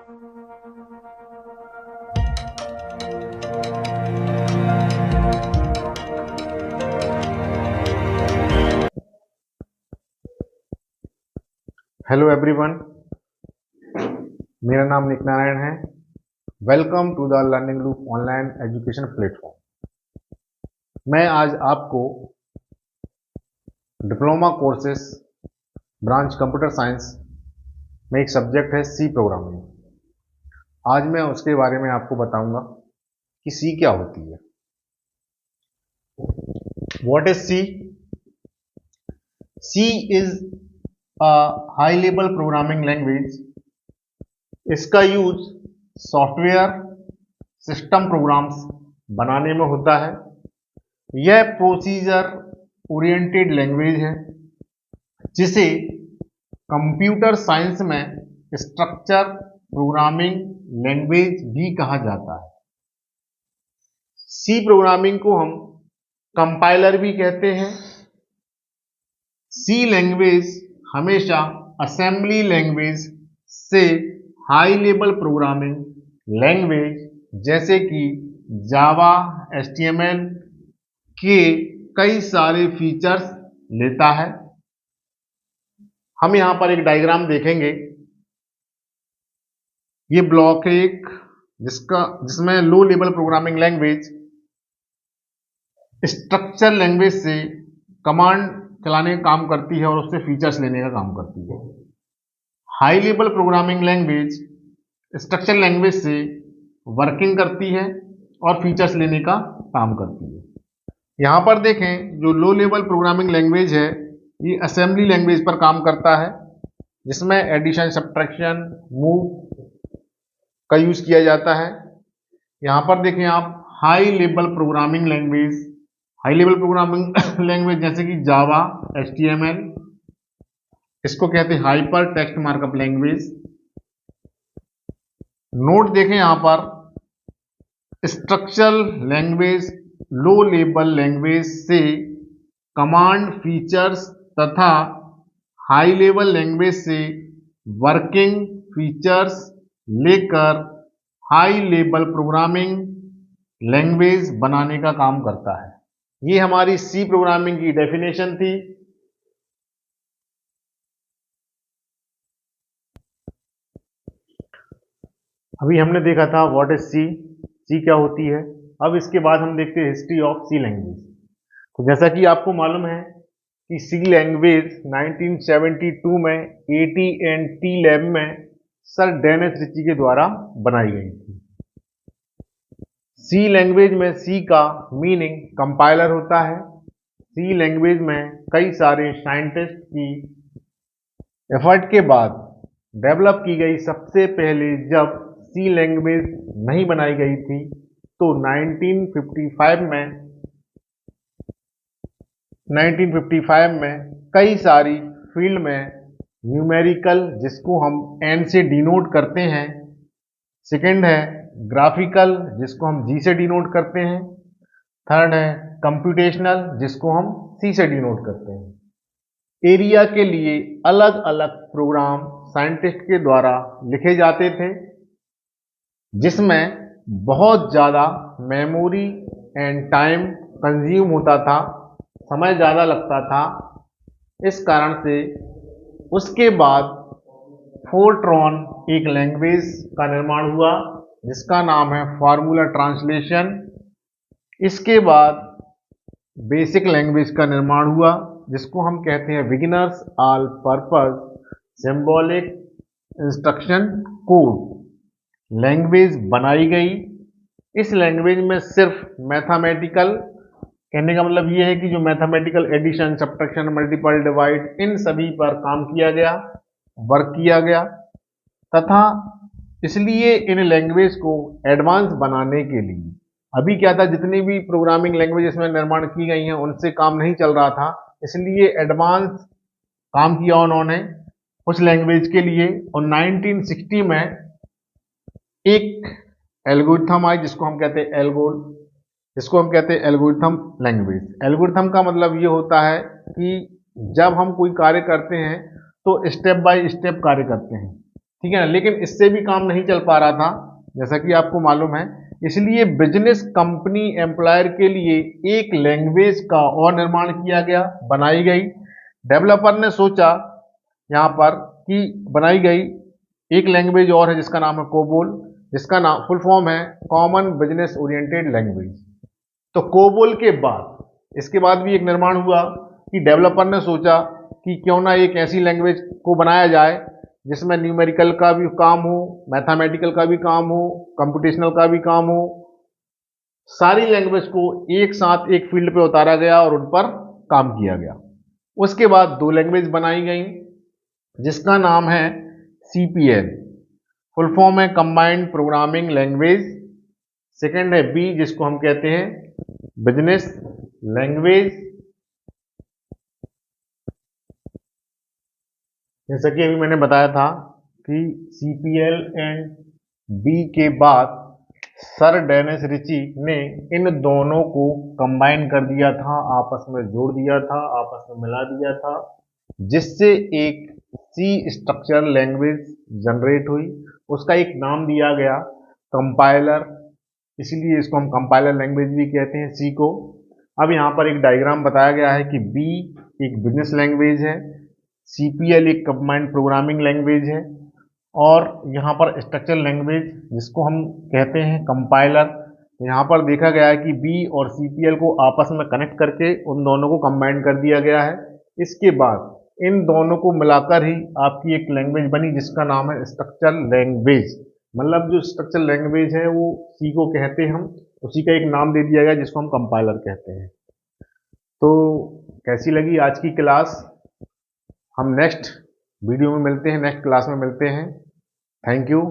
Hello everyone, मेरा नाम निक नारायण है। Welcome to the learning loop online education platform. मैं आज आपको diploma courses branch computer science में एक सब्जेक्ट है सी प्रोग्रामिंग। आज मैं उसके बारे में आपको बताऊंगा कि सी क्या होती है। What is C? C is a high level programming language. इसका यूज सॉफ्टवेयर सिस्टम प्रोग्राम्स बनाने में होता है। यह प्रोसीजर ओरिएंटेड लैंग्वेज है जिसे कंप्यूटर साइंस में स्ट्रक्चर प्रोग्रामिंग लैंग्वेज भी कहा जाता है। सी प्रोग्रामिंग को हम कंपाइलर भी कहते हैं। सी लैंग्वेज हमेशा असेंबली लैंग्वेज से हाई लेवल प्रोग्रामिंग लैंग्वेज जैसे कि जावा, HTML के कई सारे फीचर्स लेता है। हम यहां पर एक डायग्राम देखेंगे। ये ब्लॉक है एक, जिसमें low level programming language structure language से कमांड चलाने का काम करती है और उससे फीचर्स लेने का काम करती है। High level programming language structure language से वर्किंग करती है और फीचर्स लेने का काम करती है। यहां पर देखें, जो लो लेवल प्रोग्रामिंग लैंग्वेज है ये असेंबली लैंग्वेज पर काम करता है, जिसमें एडिशन, सब्ट्रैक्शन, मूव का यूज किया जाता है। यहां पर देखें आप, हाई लेवल प्रोग्रामिंग लैंग्वेज जैसे कि जावा, HTML, इसको कहते हैं hyper text markup language. Note देखें यहां पर, structural language low level language से कमांड फीचर्स तथा हाई लेवल लैंग्वेज से वर्किंग फीचर्स लेकर हाई लेवल प्रोग्रामिंग लैंग्वेज बनाने का काम करता है। ये हमारी सी प्रोग्रामिंग की डेफिनेशन थी। अभी हमने देखा था व्हाट इज सी, सी क्या होती है। अब इसके बाद हम देखते हैं हिस्ट्री ऑफ सी लैंग्वेज। तो जैसा कि आपको मालूम है कि सी लैंग्वेज 1972 में AT&T लैब में सर डेनिस रिची के द्वारा बनाई गई थी। सी लैंग्वेज में सी का मीनिंग कंपाइलर होता है। सी लैंग्वेज में कई सारे साइंटिस्ट की एफर्ट के बाद डेवलप की गई। सबसे पहले जब सी लैंग्वेज नहीं बनाई गई थी तो 1955 में कई सारी फील्ड में न्यूमेरिकल, जिसको हम एन से डिनोट करते हैं, सेकंड है ग्राफिकल, जिसको हम जी से डिनोट करते हैं, थर्ड है कंप्यूटेशनल, जिसको हम सी से डिनोट करते हैं। एरिया के लिए अलग अलग प्रोग्राम साइंटिस्ट के द्वारा लिखे जाते थे, जिसमें बहुत ज़्यादा मेमोरी एंड टाइम कंज्यूम होता था, समय ज़्यादा लगता था। इस कारण से उसके बाद फोर्ट्रॉन एक लैंग्वेज का निर्माण हुआ जिसका नाम है फार्मूला ट्रांसलेशन। इसके बाद बेसिक लैंग्वेज का निर्माण हुआ जिसको हम कहते हैं beginners all purpose symbolic instruction code. Language बनाई गई। इस लैंग्वेज में सिर्फ मैथमेटिकल, कहने का मतलब ये है कि जो mathematical addition, subtraction, multiple divide, इन सभी पर काम किया गया, वर्क किया गया। तथा इसलिए इन लैंग्वेज को एडवांस बनाने के लिए, अभी क्या था, जितनी भी प्रोग्रामिंग लैंग्वेज इसमें निर्माण की गई हैं उनसे काम नहीं चल रहा था, इसलिए एडवांस काम किया उन्होंने उस लैंग्वेज के लिए। और 1960 में एक एल्गोरिथम आई जिसको हम कहते हैं एल्गोरिथम लैंग्वेज। एल्गोरिथम का मतलब ये होता है कि जब हम कोई कार्य करते हैं तो स्टेप बाय स्टेप कार्य करते हैं। ठीक है ना, लेकिन इससे भी काम नहीं चल पा रहा था जैसा कि आपको मालूम है। इसलिए बिजनेस कंपनी एम्प्लॉयर के लिए एक लैंग्वेज का और निर्माण किया गया, बनाई गई। डेवलपर ने सोचा यहाँ पर कि बनाई गई एक लैंग्वेज और है जिसका नाम है कोबोल, जिसका नाम फुल फॉर्म है कॉमन बिजनेस ओरिएंटेड लैंग्वेज। तो कोबोल के बाद इसके बाद भी एक निर्माण हुआ कि डेवलपर ने सोचा कि क्यों ना एक ऐसी लैंग्वेज को बनाया जाए जिसमें न्यूमेरिकल का भी काम हो, मैथमेटिकल का भी काम हो, कंप्यूटेशनल का भी काम हो। सारी लैंग्वेज को एक साथ एक फील्ड पे उतारा गया और उन पर काम किया गया। उसके बाद दो लैंग्वेज बनाई गई जिसका नाम है CPL, फुल फॉर्म है कंबाइंड प्रोग्रामिंग लैंग्वेज। सेकंड है बी जिसको हम कहते हैं बिजनेस लैंग्वेज। जैसा कि अभी मैंने बताया था कि CPL एंड बी के बाद सर डेनिस रिची ने इन दोनों को कंबाइन कर दिया था, आपस में जोड़ दिया था, आपस में मिला दिया था, जिससे एक सी स्ट्रक्चर लैंग्वेज जनरेट हुई। उसका एक नाम दिया गया कंपाइलर, इसीलिए इसको हम कंपाइलर लैंग्वेज भी कहते हैं सी को। अब यहाँ पर एक डायग्राम बताया गया है कि बी एक बिजनेस लैंग्वेज है, CPL एक कंबाइंड प्रोग्रामिंग लैंग्वेज है, और यहाँ पर स्ट्रक्चर लैंग्वेज जिसको हम कहते हैं कंपाइलर। यहाँ पर देखा गया है कि बी और CPL को आपस में कनेक्ट करके उन दोनों को कंबाइन कर दिया गया है। इसके बाद इन दोनों को मिलाकर ही आपकी एक लैंग्वेज बनी जिसका नाम है स्ट्रक्चर लैंग्वेज। मतलब जो स्ट्रक्चर लैंग्वेज है वो सी को कहते हैं हम, उसी का एक नाम दे दिया गया जिसको हम कंपाइलर कहते हैं। तो कैसी लगी आज की क्लास? हम नेक्स्ट वीडियो में मिलते हैं, नेक्स्ट क्लास में मिलते हैं। Thank you.